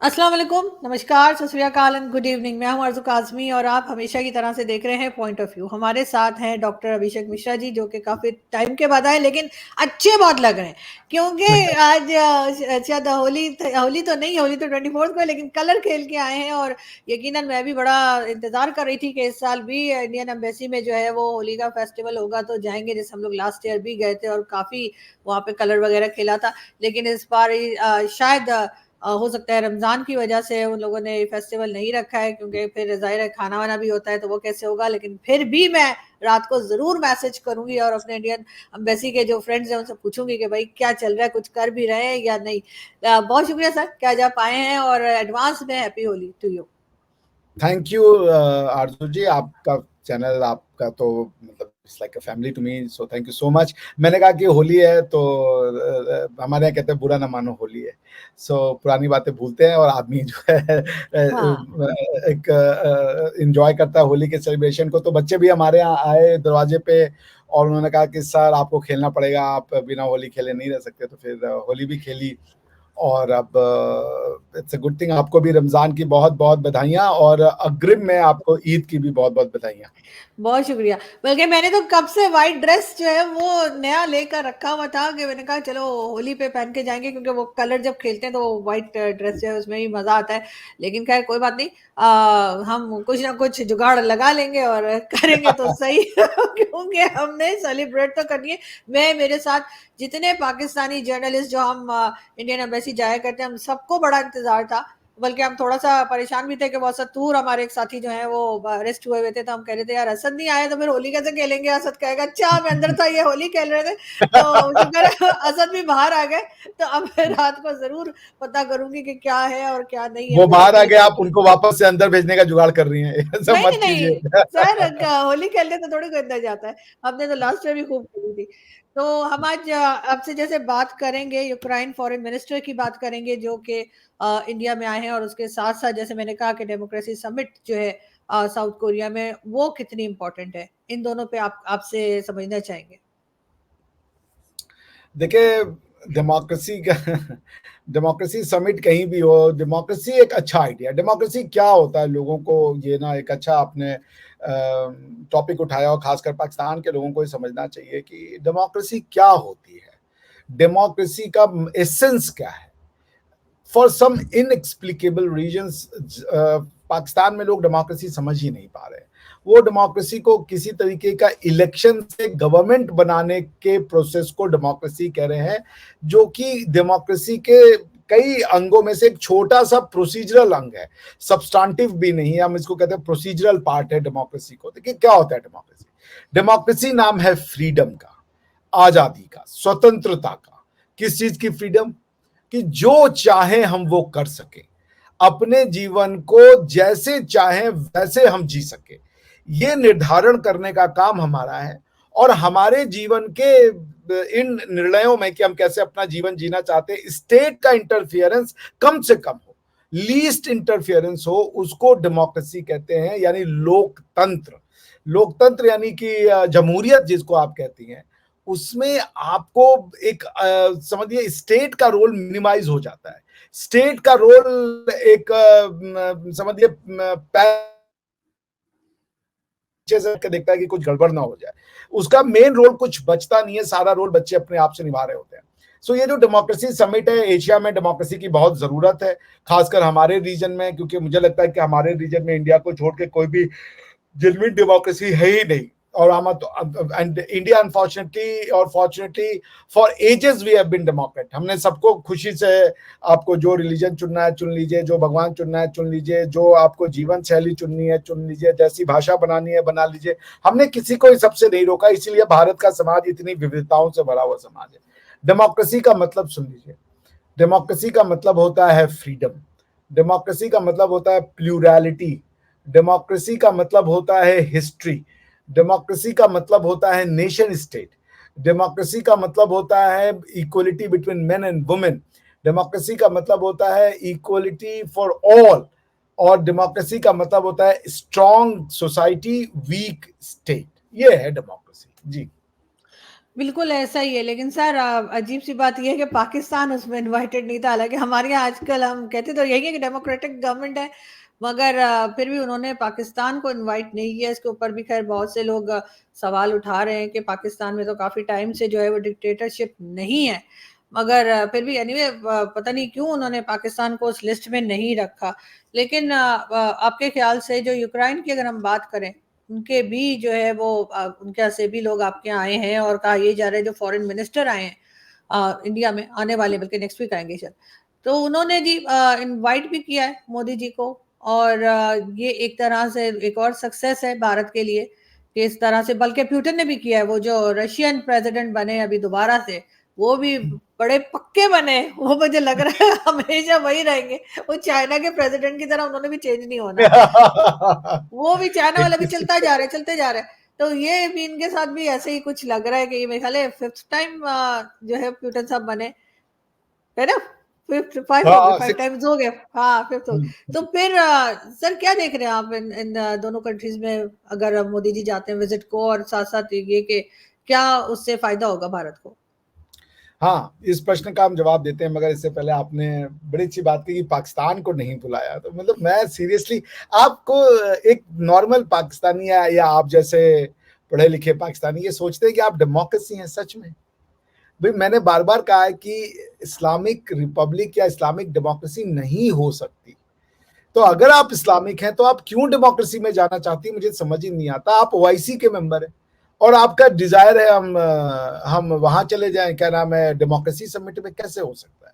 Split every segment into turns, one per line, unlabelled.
अस्सलाम वालेकुम, नमस्कार, सत श्री अकाल एंड गुड इवनिंग। मैं हूं अर्ज़ू काज़मी और आप हमेशा की तरह से देख रहे हैं पॉइंट ऑफ व्यू। हमारे साथ हैं डॉक्टर अभिषेक मिश्रा जी, जो कि काफ़ी टाइम के बाद आए, लेकिन अच्छे बहुत लग रहे हैं क्योंकि आज शायद होली तो नहीं, होली तो 24th को है, लेकिन कलर खेल के आए हैं। और यकीनन मैं भी बड़ा इंतज़ार कर रही थी कि इस साल भी इंडियन एम्बेसी में जो है वो होली का फेस्टिवल होगा तो जाएंगे, जैसे हम लोग लास्ट ईयर भी गए थे और काफ़ी वहाँ पे कलर वगैरह खेला था। लेकिन इस बार शायद हो सकता है रमज़ान की वजह से उन लोगों ने फेस्टिवल नहीं रखा है, क्योंकि फिर ज़ाहिर है खाना-वाना भी होता है तो वो कैसे होगा। लेकिन फिर भी मैं रात को ज़रूर मैसेज करूँगी और अपने इंडियन एम्बेसी के जो फ्रेंड्स हैं उनसे पूछूँगी कि भाई क्या चल रहा है, कुछ कर भी रहे हैं या नहीं। बहुत शुक्रिया सर कि आज आप आए हैं और एडवांस में happy Holi to you.
Thank you Arzoo ji. आपका चैनल आपका तो मतलब it's like a family to me, so thank you so much. मैंने कहा कि होली है तो हमारे यहाँ कहते हैं बुरा ना मानो होली है। सो पुरानी बातें भूलते हैं और आदमी जो है
हाँ।
एक एंजॉय करता है होली के सेलिब्रेशन को। तो बच्चे भी हमारे यहाँ आए दरवाजे पे और उन्होंने कहा कि सर आपको खेलना पड़ेगा, आप बिना होली खेले नहीं रह सकते। तो फिर होली भी खेली। और अब इट्स अ गुड थिंग। आपको भी रमजान की बहुत बहुत बधाइयाँ और अग्रिम में आपको ईद की भी बहुत बहुत बधाइयाँ।
बहुत शुक्रिया। बल्कि मैंने तो कब से व्हाइट ड्रेस जो है वो नया लेकर रखा हुआ था कि मैंने कहा चलो होली पे पहन के जाएंगे, क्योंकि वो कलर जब खेलते हैं तो व्हाइट ड्रेस जो है उसमें भी मजा आता है। लेकिन खैर कोई बात नहीं, हम कुछ ना कुछ जुगाड़ लगा लेंगे और करेंगे तो सही क्योंकि हमने सेलिब्रेट तो करनी है। मैं, मेरे साथ जितने पाकिस्तानी जर्नलिस्ट जो हम इंडियन एम्बेसी जाया करते हैं, हम सबको बड़ा इंतजार था। बल्कि हम थोड़ा-सा परेशान भी थे कि वो असद तूर हमारे एक साथी जो हैं वो अरेस्ट हुए हुए थे, तो हम कह रहे थे यार असद नहीं आया तो फिर होली कैसे खेलेंगे? असद कहेगा अच्छा मैं अंदर था, ये होली खेल रहे थे। तो शुक्र है असद भी बाहर आ गए। तो अब मैं रात को ज़रूर पता करूँगी कि क्या है और क्या नहीं है,
वो
फिर
बाहर आ
अपने
गए, आप उनको वापस से अंदर भेजने का जुगाड़ कर रही हैं, ऐसा
नहीं,
मत
नहीं, नहीं,
कीजिए।
सर होली खेलने तो थोड़ी कोई अंदर जाता है। हमने तो लास्ट ईयर भी खूब खेली थी। तो हम आज आपसे जैसे बात करेंगे, यूक्रेन फॉरेन मिनिस्टर की बात करेंगे जो कि इंडिया में आए हैं, और उसके साथ-साथ जैसे मैंने कहा कि डेमोक्रेसी समिट जो है साउथ कोरिया में, वो कितनी इम्पोर्टेंट है। इन दोनों पे आप आपसे समझना चाहेंगे।
देखिए, डेमोक्रेसी का डेमोक्रेसी समिट कहीं भी हो, डेमोक्रेसी एक अच्छा आइडिया। डेमोक्रेसी क्या होता है, लोगों को ये ना एक अच्छा आपने टॉपिक उठाया और खासकर पाकिस्तान के लोगों को ये समझना चाहिए कि डेमोक्रेसी क्या होती है, डेमोक्रेसी का एसेंस क्या है। For some inexplicable reasons Pakistan में लोग डेमोक्रेसी समझ ही नहीं पा रहे हैं। वो डेमोक्रेसी को किसी तरीके का इलेक्शन से गवर्नमेंट बनाने के प्रोसेस को डेमोक्रेसी कह रहे हैं, जो कि डेमोक्रेसी के कई अंगों में से एक छोटा सा प्रोसीजरल अंग है। सब्सटेंटिव भी नहीं है, हम इसको कहते हैं प्रोसीजरल पार्ट है डेमोक्रेसी को। देखिए क्या होता है डेमोक्रेसी। डेमोक्रेसी नाम है फ्रीडम का, आजादी का, स्वतंत्रता का। किस चीज की फ्रीडम? कि जो चाहे हम वो कर सके, अपने जीवन को जैसे चाहे वैसे हम जी सके, ये निर्धारण करने का काम हमारा है। और हमारे जीवन के इन निर्णयों में कि हम कैसे अपना जीवन जीना चाहते हैं, स्टेट का इंटरफियरेंस कम से कम हो, लीस्ट इंटरफियरेंस हो, उसको डेमोक्रेसी कहते हैं, यानी लोकतंत्र। लोकतंत्र यानी कि जमहूरियत जिसको आप कहती हैं, उसमें आपको एक समझिए स्टेट का रोल मिनिमाइज हो जाता है। स्टेट का रोल एक समझिए देखता है कि कुछ गड़बड़ ना हो जाए, उसका मेन रोल कुछ बचता नहीं है, सारा रोल बच्चे अपने आप से निभा रहे होते हैं। सो ये जो डेमोक्रेसी समिट है, एशिया में डेमोक्रेसी की बहुत जरूरत है, खासकर हमारे रीजन में, क्योंकि मुझे लगता है कि हमारे रीजन में इंडिया को छोड़ के कोई भी जेन्युइन डेमोक्रेसी है ही नहीं। और हम एंड इंडिया अनफॉर्चुनेटली और fortunately for ages we have been democrat. हमने सबको खुशी से, आपको जो रिलीजन चुनना है चुन लीजिए, जो भगवान चुनना है चुन लीजिए, जो आपको जीवन शैली चुननी है चुन लीजिए, जैसी भाषा बनानी है बना लीजिए। हमने किसी को इस सबसे नहीं रोका, इसीलिए भारत का समाज इतनी विविधताओं से भरा हुआ समाज है। डेमोक्रेसी का मतलब सुन लीजिए। डेमोक्रेसी का मतलब होता है फ्रीडम। डेमोक्रेसी का मतलब होता है प्लूरैलिटी। डेमोक्रेसी का मतलब होता है हिस्ट्री। डेमोक्रेसी का मतलब होता है नेशन स्टेट। डेमोक्रेसी का मतलब होता है equality between main and women. Democracy का मतलब होता है इक्वलिटी फॉर ऑल। और डेमोक्रेसी का मतलब होता है स्ट्रॉन्ग सोसाइटी, वीक स्टेट। ये है डेमोक्रेसी जी।
बिल्कुल ऐसा ही है, लेकिन सर अजीब सी बात यह है कि पाकिस्तान उसमें इनवाइटेड नहीं था। हालांकि हमारे यहाँ आजकल हम कहते तो यही है कि डेमोक्रेटिक गवर्नमेंट है, मगर फिर भी उन्होंने पाकिस्तान को इनवाइट नहीं किया। इसके ऊपर भी खैर बहुत से लोग सवाल उठा रहे हैं कि पाकिस्तान में तो काफी टाइम से जो है वो डिक्टेटरशिप नहीं है, मगर फिर भी एनीवे पता नहीं क्यों उन्होंने पाकिस्तान को उस लिस्ट में नहीं रखा। लेकिन आपके ख्याल से जो यूक्रेन की अगर हम बात करें, उनके भी जो है वो उनके यहाँ से भी लोग आपके यहाँ आए हैं, और कहा ये जा रहा है जो फॉरेन मिनिस्टर आए हैं इंडिया में, आने वाले बल्कि नेक्स्ट वीक आएंगे शायद, तो उन्होंने जी इनवाइट भी किया है मोदी जी को। और ये एक तरह से एक और सक्सेस है भारत के लिए कि इस तरह से, बल्कि पुतिन ने भी किया है। वो जो रशियन प्रेसिडेंट बने अभी दोबारा से, वो भी बड़े पक्के बने। वो मुझे लग रहा है हमेशा वही रहेंगे, वो चाइना के प्रेसिडेंट की तरह उन्होंने भी चेंज नहीं होना। वो भी चाइना वाला भी चलता जा रहा है, चलते जा रहा है। तो ये भी इनके साथ भी ऐसे ही कुछ लग रहा है कि ये मेरे ख्याल है फिफ्थ टाइम जो है पुतिन साहब बने, है ना? फिफ्थ, फाइव हो गए,
हाँ,
फाइव टाइम्स हो गए, हाँ फिफ्थ हो गए। तो फिर सर क्या देख रहे हैं आप इन इन दोनों कंट्रीज में, अगर मोदी जी जाते हैं विजिट को, और साथ साथ ये कि क्या उससे फायदा होगा भारत को?
हाँ, इस प्रश्न का हम जवाब देते हैं, मगर इससे पहले आपने बड़ी अच्छी बात की कि पाकिस्तान को नहीं बुलाया। तो मतलब मैं सीरियसली आपको, एक नॉर्मल पाकिस्तानी या आप जैसे पढ़े लिखे पाकिस्तानी ये सोचते हैं कि आप डेमोक्रेसी हैं सच में? भाई मैंने बार बार कहा है कि इस्लामिक रिपब्लिक या इस्लामिक डेमोक्रेसी नहीं हो सकती। तो अगर आप इस्लामिक हैं तो आप क्यों डेमोक्रेसी में जाना चाहती है, मुझे समझ ही नहीं आता। आप ओआईसी के मेंबर हैं और आपका डिजायर है हम वहां चले जाएं, क्या नाम है, डेमोक्रेसी समिट में। कैसे हो सकता है?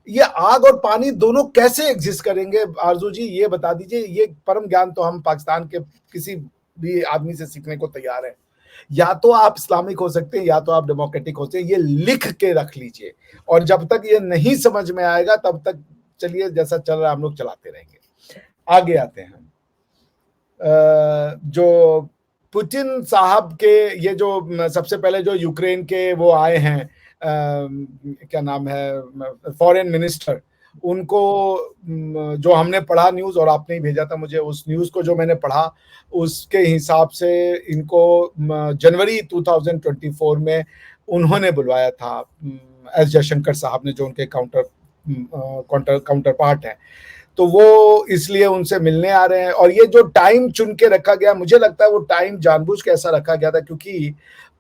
ये आग और पानी दोनों कैसे एग्जिस्ट करेंगे? आरजू जी ये बता दीजिए। ये परम ज्ञान तो हम पाकिस्तान के किसी भी आदमी से सीखने को तैयार है। या तो आप इस्लामिक हो सकते हैं या तो आप डेमोक्रेटिक हो सकते हैं, ये लिख के रख लीजिए। और जब तक ये नहीं समझ में आएगा तब तक चलिए जैसा चल रहा है हम लोग चलाते रहेंगे। आगे आते हैं। जो पुतिन साहब के ये जो सबसे पहले जो यूक्रेन के वो आए हैं, क्या नाम है, फॉरेन मिनिस्टर, उनको जो हमने पढ़ा न्यूज, और आपने ही भेजा था मुझे उस न्यूज को, जो मैंने पढ़ा उसके हिसाब से इनको जनवरी 2024 में उन्होंने बुलवाया था एस जयशंकर साहब ने, जो उनके काउंटर पार्ट है। तो वो इसलिए उनसे मिलने आ रहे हैं। और ये जो टाइम चुन के रखा गया, मुझे लगता है वो टाइम जानबूझ के ऐसा रखा गया था, क्योंकि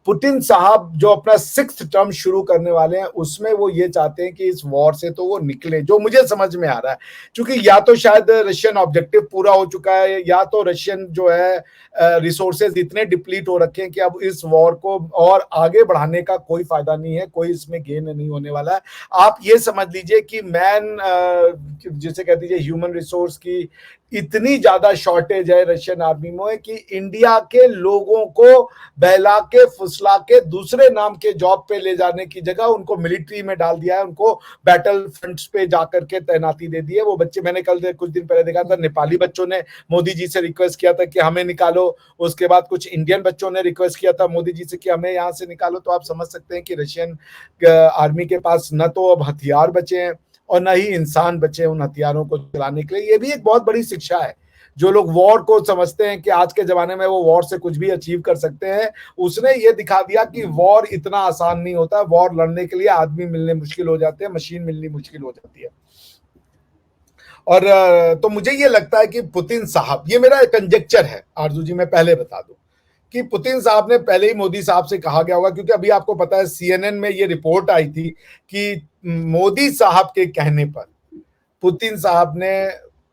पुतिन साहब जो अपना 6th टर्म शुरू करने वाले हैं उसमें वो ये चाहते हैं कि इस वॉर से तो वो निकले, जो मुझे समझ में आ रहा है। क्योंकि या तो शायद रशियन ऑब्जेक्टिव पूरा हो चुका है, या तो रशियन जो है रिसोर्सेज इतने डिप्लीट हो रखे हैं कि अब इस वॉर को और आगे बढ़ाने का कोई फायदा नहीं है, कोई इसमें गेन नहीं होने वाला है। आप ये समझ लीजिए कि जिसे कहते हैं ह्यूमन रिसोर्स की इतनी ज्यादा शॉर्टेज है रशियन आर्मी में कि इंडिया के लोगों को बहला के फुसला के दूसरे नाम के जॉब पे ले जाने की जगह उनको मिलिट्री में डाल दिया है, उनको बैटल फ्रंट्स पे जाकर के तैनाती दे दी है। वो बच्चे, मैंने कल कुछ दिन पहले देखा था, नेपाली बच्चों ने मोदी जी से रिक्वेस्ट किया था कि हमें निकालो। उसके बाद कुछ इंडियन बच्चों ने रिक्वेस्ट किया था मोदी जी से कि हमें यहाँ से निकालो। तो आप समझ सकते हैं कि रशियन आर्मी के पास न तो अब हथियार बचे हैं और न ही इंसान बचे उन हथियारों को चलाने के लिए। ये भी एक बहुत बड़ी शिक्षा है। जो लोग वॉर को समझते हैं कि आज के जमाने में वो वॉर से कुछ भी अचीव कर सकते हैं, उसने ये दिखा दिया कि वॉर इतना आसान नहीं होता। वॉर लड़ने के लिए आदमी मिलने मुश्किल हो जाते हैं, मशीन मिलनी मुश्किल हो जाती है। और तो मुझे ये लगता है कि पुतिन साहब, ये मेरा कंजेक्चर है आरजू जी, मैं पहले बता दूं कि पुतिन साहब ने पहले ही मोदी साहब से कहा गया होगा, क्योंकि अभी आपको पता है सीएनएन में ये रिपोर्ट आई थी कि मोदी साहब के कहने पर पुतिन साहब ने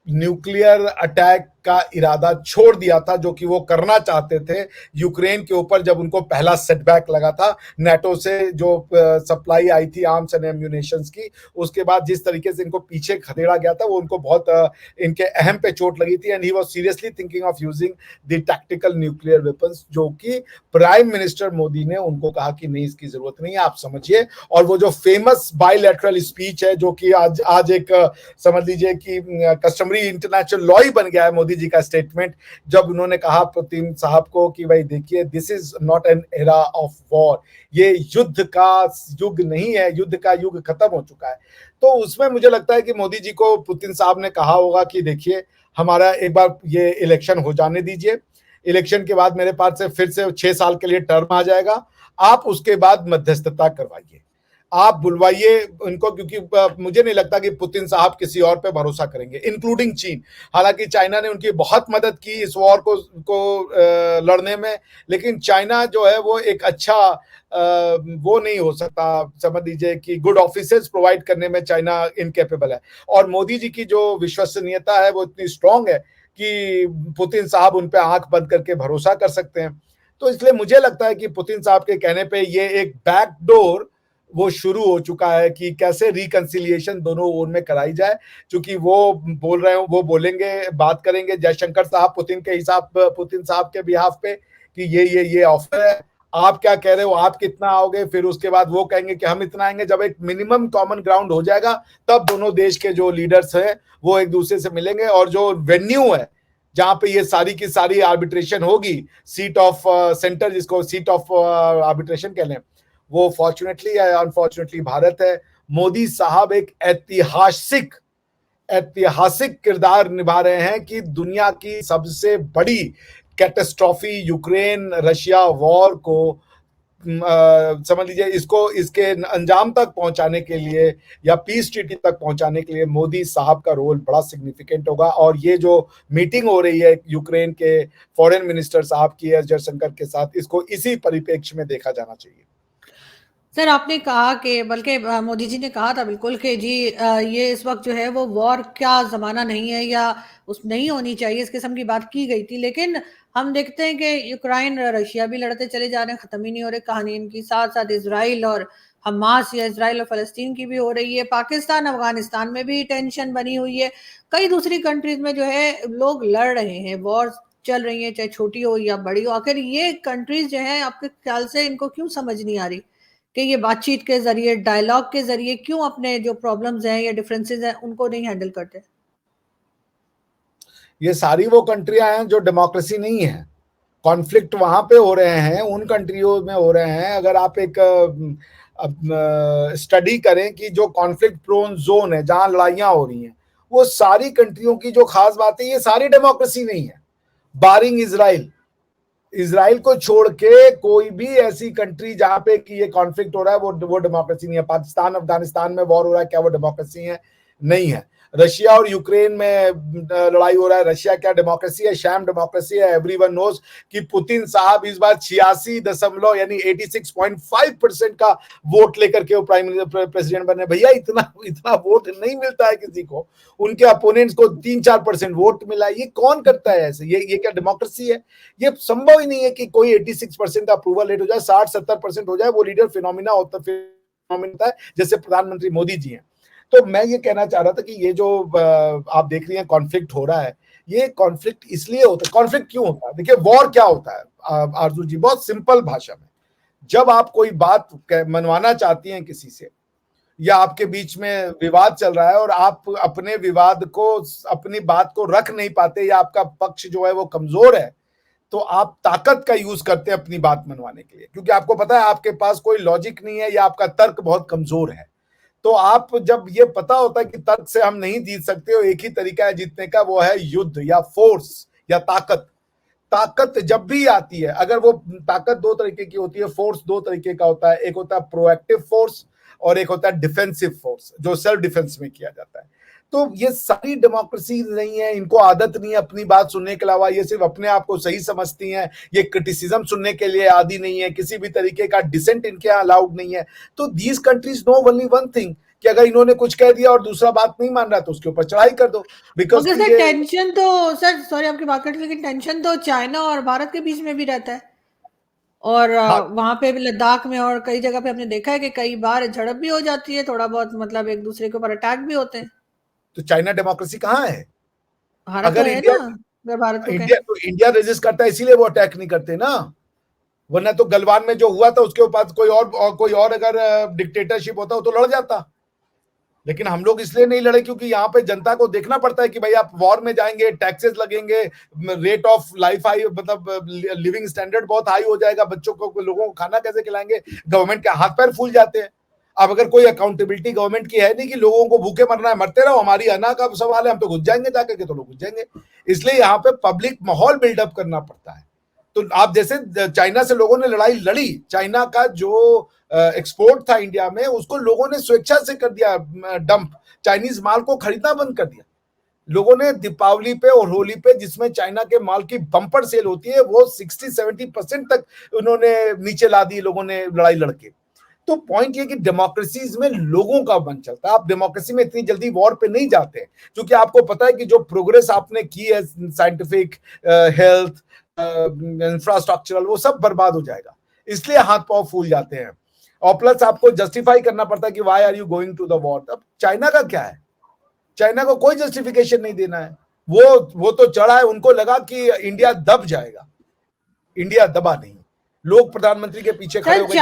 न्यूक्लियर अटैक का इरादा छोड़ दिया था, जो कि वो करना चाहते थे यूक्रेन के ऊपर, जब उनको पहला सेटबैक लगा था नेटो से जो सप्लाई आई थी आर्म्स एंड एम्यूनेशंस की। उसके बाद जिस तरीके से इनको पीछे खदेड़ा गया था, वो उनको बहुत इनके अहम पे चोट लगी थी। And he was seriously thinking of using the tactical nuclear weapons, जो कि प्राइम मिनिस्टर मोदी ने उनको कहा कि नहीं, इसकी जरूरत नहीं है, आप समझिए। और वो जो फेमस बायलैटरल स्पीच है, जो कि आज एक समझ लीजिए कि कस्टमरी इंटरनेशनल लॉ ही बन गया है, मोदी जी का स्टेटमेंट, जब उन्होंने कहा पुतिन साहब को कि भाई देखिए, this is not an era of war, ये युद्ध का युग नहीं है, युद्ध का युग खत्म हो चुका है। तो उसमें मुझे लगता है कि मोदी जी को पुतिन साहब ने कहा होगा कि देखिए, हमारा एक बार ये इलेक्शन हो जाने दीजिए, इलेक्शन के बाद मेरे पास से फिर से 6 साल के लिए टर्म आ जाएगा, आप उसके बाद मध्यस्थता करवाइए, आप बुलवाइए उनको, क्योंकि मुझे नहीं लगता कि पुतिन साहब किसी और पे भरोसा करेंगे, इंक्लूडिंग चीन। हालांकि चाइना ने उनकी बहुत मदद की इस वॉर को लड़ने में, लेकिन चाइना जो है वो एक अच्छा वो नहीं हो सकता, समझ लीजिए कि गुड ऑफिसर्स प्रोवाइड करने में चाइना इनकेपेबल है। और मोदी जी की जो विश्वसनीयता है वो इतनी स्ट्रांग है कि पुतिन साहब उन पे आंख बंद करके भरोसा कर सकते हैं। तो इसलिए मुझे लगता है कि पुतिन साहब के कहने पे ये एक बैकडोर वो शुरू हो चुका है कि कैसे रिकंसिलिएशन दोनों ओर में कराई जाए, क्योंकि वो बोल रहे हो, वो बोलेंगे, बात करेंगे जयशंकर साहब पुतिन साहब के बिहाफ पे कि ये ऑफर है, आप क्या कह रहे हो, आप कितना आओगे, फिर उसके बाद वो कहेंगे कि हम इतना आएंगे। जब एक मिनिमम कॉमन ग्राउंड हो जाएगा तब दोनों देश के जो लीडर्स हैं वो एक दूसरे से मिलेंगे, और जो वेन्यू है जहां पे ये सारी की सारी आर्बिट्रेशन होगी, सीट ऑफ सेंटर जिसको सीट ऑफ आर्बिट्रेशन कह लें, वो फॉर्चुनेटली या अनफॉर्चुनेटली भारत है। मोदी साहब एक ऐतिहासिक किरदार निभा रहे हैं कि दुनिया की सबसे बड़ी कैटेस्ट्रॉफी यूक्रेन रशिया वॉर को समझ लीजिए इसको इसके अंजाम तक पहुंचाने के लिए या पीस ट्रीटी तक पहुंचाने के लिए मोदी साहब का रोल बड़ा सिग्निफिकेंट होगा। और ये जो मीटिंग हो रही है यूक्रेन के फॉरेन मिनिस्टर साहब की एस जयशंकर के साथ, इसको इसी परिप्रेक्ष्य में देखा जाना चाहिए।
सर आपने कहा कि बल्कि मोदी जी ने कहा था बिल्कुल कि जी ये इस वक्त जो है वो वॉर क्या ज़माना नहीं है या उस नहीं होनी चाहिए, इस किस्म की बात की गई थी। लेकिन हम देखते हैं कि यूक्रेन रशिया भी लड़ते चले जा रहे हैं, ख़त्म ही नहीं हो रही कहानी इनकी। साथ साथ इसराइल और हमास या इसराइल और फ़लस्तीन की भी हो रही है। पाकिस्तान अफगानिस्तान में भी टेंशन बनी हुई है। कई दूसरी कंट्रीज में जो है लोग लड़ रहे हैं, वॉर चल रही है, चाहे छोटी हो या बड़ी हो। आखिर ये कंट्रीज जो है आपके ख्याल से इनको क्यों समझ नहीं आ रही कि ये बातचीत के जरिए, डायलॉग के जरिए क्यों अपने जो प्रॉब्लम्स हैं या डिफरेंसेस हैं उनको नहीं हैंडल करते?
ये सारी वो कंट्रियां हैं जो डेमोक्रेसी नहीं है, कॉन्फ्लिक्ट वहां पे हो रहे हैं, उन कंट्रियों में हो रहे हैं। अगर आप एक स्टडी करें कि जो कॉन्फ्लिक्ट प्रोन जोन है जहां लड़ाइयां हो रही हैं, वो सारी कंट्रियों की जो खास बात है, ये सारी डेमोक्रेसी नहीं है, बारिंग इसराइल। इसराइल को छोड़ के कोई भी ऐसी कंट्री जहां पे कि ये कॉन्फ्लिक्ट हो रहा है वो डेमोक्रेसी नहीं है। पाकिस्तान अफगानिस्तान में वॉर हो रहा है, क्या वो डेमोक्रेसी है? नहीं है। रशिया और यूक्रेन में लड़ाई हो रहा है, रशिया क्या डेमोक्रेसी है? शैम डेमोक्रेसी है। एवरीवन नोज कि पुतिन साहब इस बार 86 यानी 86.5% का वोट लेकर के वो प्रेसिडेंट बने। भैया इतना इतना वोट नहीं मिलता है किसी को, उनके अपोनेंट्स को 3-4% वोट मिला। ये कौन करता है ऐसे? ये क्या डेमोक्रेसी है? ये संभव ही नहीं है कि कोई 86% अप्रूवल रेट हो जाए, 60-70% हो जाए, वो लीडर फिनोमिना होता है जैसे प्रधानमंत्री मोदी जी हैं। तो मैं ये कहना चाह रहा था कि ये जो आप देख रही हैं कॉन्फ्लिक्ट हो रहा है, ये कॉन्फ्लिक्ट इसलिए होता है। कॉन्फ्लिक्ट क्यों होता है? देखिए वॉर क्या होता है आरजू जी, बहुत सिंपल भाषा में, जब आप कोई बात मनवाना चाहती हैं किसी से, या आपके बीच में विवाद चल रहा है और आप अपने विवाद को, अपनी बात को रख नहीं पाते, या आपका पक्ष जो है वो कमजोर है, तो आप ताकत का यूज करते हैं अपनी बात मनवाने के लिए, क्योंकि आपको पता है आपके पास कोई लॉजिक नहीं है या आपका तर्क बहुत कमजोर है। तो आप जब ये पता होता है कि तर्क से हम नहीं जीत सकते, और एक ही तरीका है जीतने का, वो है युद्ध या फोर्स या ताकत। ताकत जब भी आती है, अगर वो ताकत दो तरीके की होती है, फोर्स दो तरीके का होता है, एक होता है प्रोएक्टिव फोर्स और एक होता है डिफेंसिव फोर्स, जो सेल्फ डिफेंस में किया जाता है। तो ये सारी डेमोक्रेसी नहीं है, इनको आदत नहीं है अपनी बात सुनने के अलावा, ये सिर्फ अपने आप को सही समझती हैं, ये क्रिटिसिज्म सुनने के लिए आदी नहीं है, किसी भी तरीके का डिसेंट इनके यहाँ अलाउड नहीं है। तो these countries know only one thing कि अगर इन्होंने कुछ कह दिया और दूसरा बात नहीं मान रहा तो उसके ऊपर चढ़ाई कर दो। बिकॉज
ओके सर, टेंशन तो सर, सॉरी आपकी बात करते, लेकिन टेंशन तो चाइना और भारत के बीच में भी रहता है। और
हाँ,
वहां पे भी लद्दाख में और कई जगह पे हमने देखा है कि कई बार झड़प भी हो जाती है, थोड़ा बहुत मतलब एक दूसरे के ऊपर अटैक भी होते हैं।
तो चाइना डेमोक्रेसी कहाँ है?
भारत तो
अगर
है ना,
इंडिया
अगर भारत को कहें।
इंडिया तो इंडिया रेजिस्ट करता है, इसीलिए वो अटैक नहीं करते ना। वरना तो गलवान में जो हुआ था उसके ऊपर कोई और अगर डिक्टेटरशिप होता तो लड़ जाता। लेकिन हम लोग इसलिए नहीं लड़े क्योंकि यहाँ पे जनता को देखना पड़ता है कि भाई आप वॉर में जाएंगे, टैक्सेस लगेंगे, रेट ऑफ लाइफ हाई, मतलब लिविंग स्टैंडर्ड बहुत हाई हो जाएगा, बच्चों को, लोगों को खाना कैसे खिलाएंगे, गवर्नमेंट के हाथ पैर फूल जाते हैं। अब अगर कोई अकाउंटेबिलिटी गवर्नमेंट की है नहीं कि लोगों को भूखे मरना है, मरते रहो, हमारी अना का सवाल है, हम तो घुस जाएंगे जाकर के, तो लोग घुस जाएंगे। इसलिए यहाँ पे पब्लिक माहौल बिल्डअप करना पड़ता है। तो आप जैसे चाइना से लोगों ने लड़ाई लड़ी, चाइना का जो एक्सपोर्ट था इंडिया में उसको लोगों ने स्वेच्छा से कर दिया डंप, चाइनीज माल को खरीदना बंद कर दिया लोगों ने। दीपावली पे और होली पे जिसमें चाइना के माल की बम्पर सेल होती है वो 60-70% तक उन्होंने नीचे ला दी लोगों ने लड़ाई लड़के। तो पॉइंट ये कि डेमोक्रेसीज में लोगों का मन चलता है। आप डेमोक्रेसी में इतनी जल्दी वॉर पे नहीं जाते हैं क्योंकि आपको पता है कि जो प्रोग्रेस आपने की है साइंटिफिक, हेल्थ, इंफ्रास्ट्रक्चरल, वो सब बर्बाद हो जाएगा, इसलिए हाथ पांव फूल जाते हैं। और प्लस आपको जस्टिफाई करना पड़ता है कि why are you going to the war. अब चाइना का क्या है, चाइना को कोई जस्टिफिकेशन नहीं देना है, वो तो चढ़ा है, उनको लगा कि इंडिया दब जाएगा, इंडिया दबा नहीं, लोग प्रधानमंत्री के पीछे खड़े हो
सर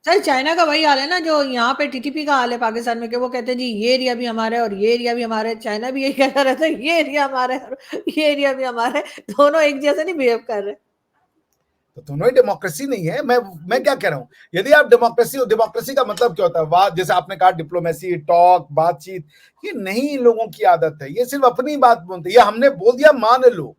गए।
चाइना का वही हाल है ना जो यहाँ पे टीटीपी का हाल है पाकिस्तान में, कि वो कहते हैं जी ये एरिया भी हमारा है और ये एरिया भी हमारा है। चाइना भी यही कहता रहता है ये एरिया हमारा है और ये एरिया भी हमारा है, दोनों एक जैसे नहीं बिहेव कर रहे।
तो दोनों ही डेमोक्रेसी नहीं है। मैं क्या कह रहा हूं, यदि आप डेमोक्रेसी का मतलब क्या होता है, बात जैसे आपने कहा डिप्लोमेसी, टॉक, बातचीत, ये नहीं इन लोगों की आदत है, ये सिर्फ अपनी बात बोलते हैं। ये हमने बोल दिया मान लो,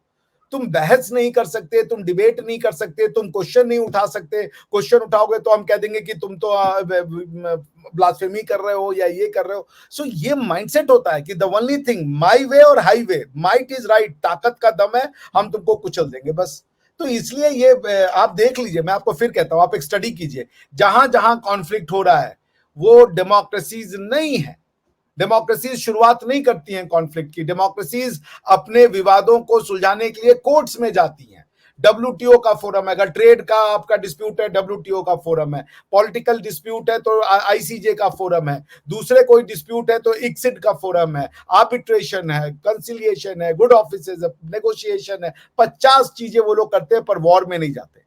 तुम बहस नहीं कर सकते, तुम डिबेट नहीं कर सकते, तुम क्वेश्चन नहीं उठा सकते, क्वेश्चन उठाओगे तो हम कह देंगे कि तुम तो ब्लास्फेमी कर रहे हो या ये कर रहे हो। सो ये माइंडसेट होता है कि द ओनली थिंग माई वे और हाईवे, माइट इज राइट, ताकत का दम है, हम तुमको कुचल देंगे बस। तो इसलिए ये आप देख लीजिए, मैं आपको फिर कहता हूं, आप एक स्टडी कीजिए, जहां जहां कॉन्फ्लिक्ट हो रहा है वो डेमोक्रेसीज नहीं है। डेमोक्रेसीज शुरुआत नहीं करती हैं कॉन्फ्लिक्ट की, डेमोक्रेसीज अपने विवादों को सुलझाने के लिए कोर्ट्स में जाती हैं। डब्ल्यूटीओ का फोरम है, अगर ट्रेड का आपका डिस्प्यूट है डब्ल्यूटीओ का फोरम है, पॉलिटिकल डिस्प्यूट है तो आईसीजे का फोरम है, दूसरे कोई डिस्प्यूट है तो इक्सिड का फोरम है, आर्बिट्रेशन है, कंसिलिएशन है, गुड ऑफिसेज है, नेगोशिएशन है, 50 चीजें वो लोग करते हैं पर वॉर में नहीं जाते।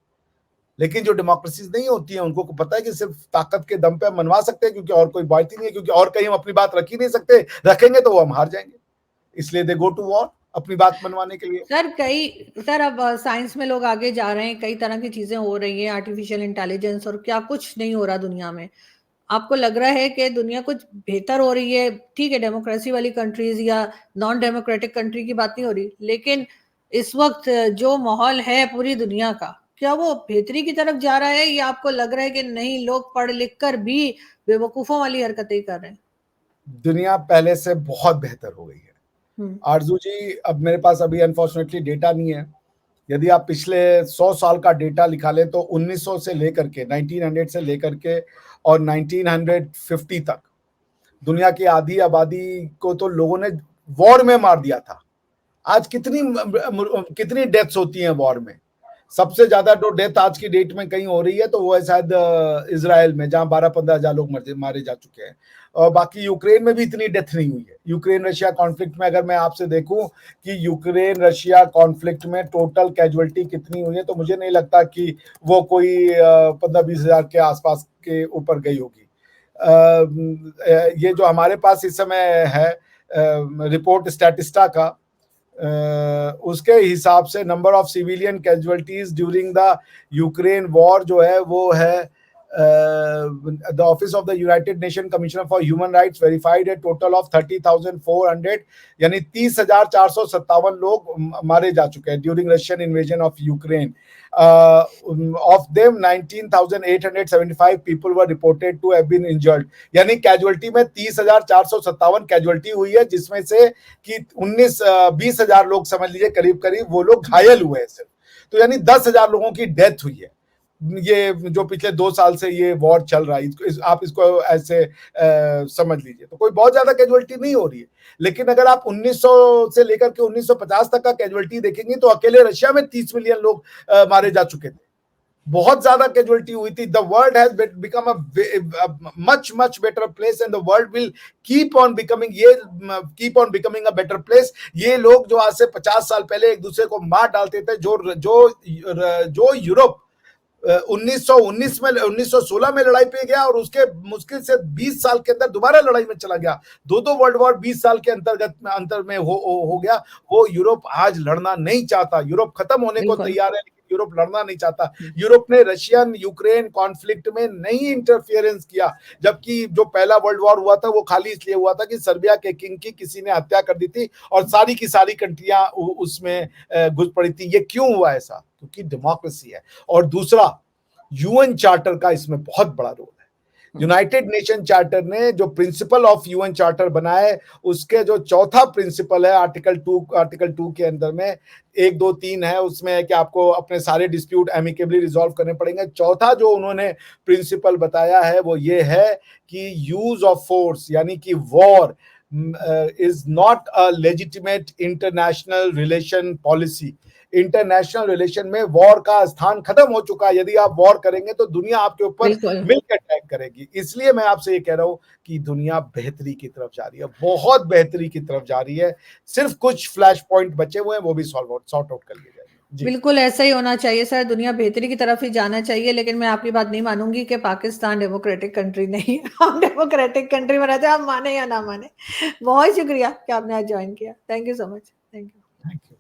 लेकिन जो डेमोक्रेसीज नहीं होती है उनको पता है कि सिर्फ ताकत के दम पे हम मनवा सकते हैं, क्योंकि और कोई बात ही नहीं है, क्योंकि और कहीं हम अपनी बात रख ही नहीं सकते, रखेंगे तो वो हम हार जाएंगे, इसलिए दे गो टू वॉर अपनी बात मनवाने के लिए।
सर अब साइंस में लोग आगे जा रहे हैं, कई तरह की चीजें हो रही हैं, आर्टिफिशियल इंटेलिजेंस, और क्या कुछ नहीं हो रहा दुनिया में। आपको लग रहा है कि दुनिया कुछ बेहतर हो रही है? ठीक है, डेमोक्रेसी वाली कंट्रीज या नॉन डेमोक्रेटिक कंट्री की बात नहीं हो रही, लेकिन इस वक्त जो माहौल है पूरी दुनिया का, क्या वो बेहतरी की तरफ जा रहा है, या आपको लग रहा है कि नहीं, लोग पढ़ लिख कर भी बेवकूफों वाली हरकतें कर रहे हैं?
दुनिया पहले से बहुत बेहतर हो गई है आरजू जी। अब मेरे पास अभी अनफॉर्चुनेटली डेटा नहीं है, यदि आप पिछले 100 साल का डेटा निकालें तो 1900 से लेकर के 1900 से लेकर के और 1950 तक दुनिया की आधी आबादी को तो लोगों ने वॉर में मार दिया था। आज कितनी डेथ्स होती हैं वॉर में? सबसे ज्यादा जो डेथ आज की डेट में कहीं हो रही है तो वो है शायद इजराइल में, जहां 12-15 हजार लोग मारे जा चुके हैं। और बाकी यूक्रेन में भी इतनी डेथ नहीं हुई है। यूक्रेन रशिया कॉन्फ्लिक्ट में अगर मैं आपसे देखूं कि यूक्रेन रशिया कॉन्फ्लिक्ट में टोटल कैजुअलिटी कितनी हुई है, तो मुझे नहीं लगता कि वो कोई 15-20 हजार के आसपास के ऊपर गई होगी। ये जो हमारे पास इस समय है रिपोर्ट स्टैटिस्टा का, उसके हिसाब से number of civilian casualties during the Ukraine war जो है वो है the office of the United nation commissioner for human rights verified A total of 30,400, यानी 30,457 लोग मारे जा चुके हैं during Russian invasion of Ukraine. Of them 19,875 people were reported to have been injured, यानी कैजुअलिटी में 30,457 कैजुअलिटी हुई है, जिसमें से कि 20 हजार लोग समझ लीजिए करीब करीब वो लोग घायल हुए हैं सिर्फ। तो यानी 10,000 लोगों की डेथ हुई है। ये जो पिछले 2 साल से ये वॉर चल रहा है, आप इसको ऐसे समझ लीजिए, तो कोई बहुत ज्यादा कैजुअलिटी नहीं हो रही है। लेकिन अगर आप 1900 से लेकर के 1950 तक का कैजुअलिटी देखेंगे तो अकेले रशिया में 30 मिलियन लोग मारे जा चुके थे, बहुत ज्यादा कैजुअलिटी हुई थी। The world has become a much much better place and the world will keep on becoming a better place. ये लोग जो आज से 50 साल पहले एक दूसरे को मार डालते थे, जो यूरोप 1919 में 1916 में लड़ाई पे गया और उसके मुश्किल से 20 साल के अंदर दोबारा लड़ाई में चला गया, दो वर्ल्ड वॉर 20 साल के अंतर में हो गया, वो यूरोप आज लड़ना नहीं चाहता। यूरोप खत्म होने को तैयार है, लेकिन यूरोप लड़ना नहीं चाहता। यूरोप ने रशियन यूक्रेन कॉन्फ्लिक्ट में नहीं इंटरफियरेंस किया, जबकि जो पहला वर्ल्ड वॉर हुआ था वो खाली इसलिए हुआ था कि सर्बिया के किंग की किसी ने हत्या कर दी थी और सारी की सारी कंट्रियां उसमें घुस पड़ी थी। ये क्यों हुआ ऐसा? क्योंकि डेमोक्रेसी है। और दूसरा, यूएन चार्टर का इसमें बहुत बड़ा रोल है। यूनाइटेड नेशन चार्टर ने जो प्रिंसिपल ऑफ यूएन चार्टर बनाए, उसके जो चौथा प्रिंसिपल है आर्टिकल 2 के अंदर में 1, 2, 3 है, उसमें है कि आपको अपने सारे डिस्प्यूट एमिकेबली रिजॉल्व करने पड़ेंगे। चौथा जो उन्होंने प्रिंसिपल बताया है वो ये है कि यूज ऑफ फोर्स यानी कि war is not a legitimate international relation policy. International relation में वॉर का स्थान खत्म हो चुका है। यदि आप वॉर करेंगे तो दुनिया आपके ऊपर मिलकर अटैक करेगी। इसलिए मैं आपसे ये कह रहा हूं कि दुनिया बेहतरी की तरफ जा रही है, बहुत बेहतरी की तरफ जा रही है। सिर्फ कुछ फ्लैश पॉइंट बचे हुए हैं, वो भी सॉर्ट आउट कर लिए जाएंगे।
बिल्कुल ऐसा ही होना चाहिए सर, दुनिया बेहतरी की तरफ ही जाना चाहिए। लेकिन मैं आपकी बात नहीं मानूंगी कि पाकिस्तान डेमोक्रेटिक कंट्री नहीं है। हम डेमोक्रेटिक कंट्री में रहते हैं, आप माने या ना माने। बहुत शुक्रिया कि आपने आज ज्वाइन किया। Thank you so much. Thank you.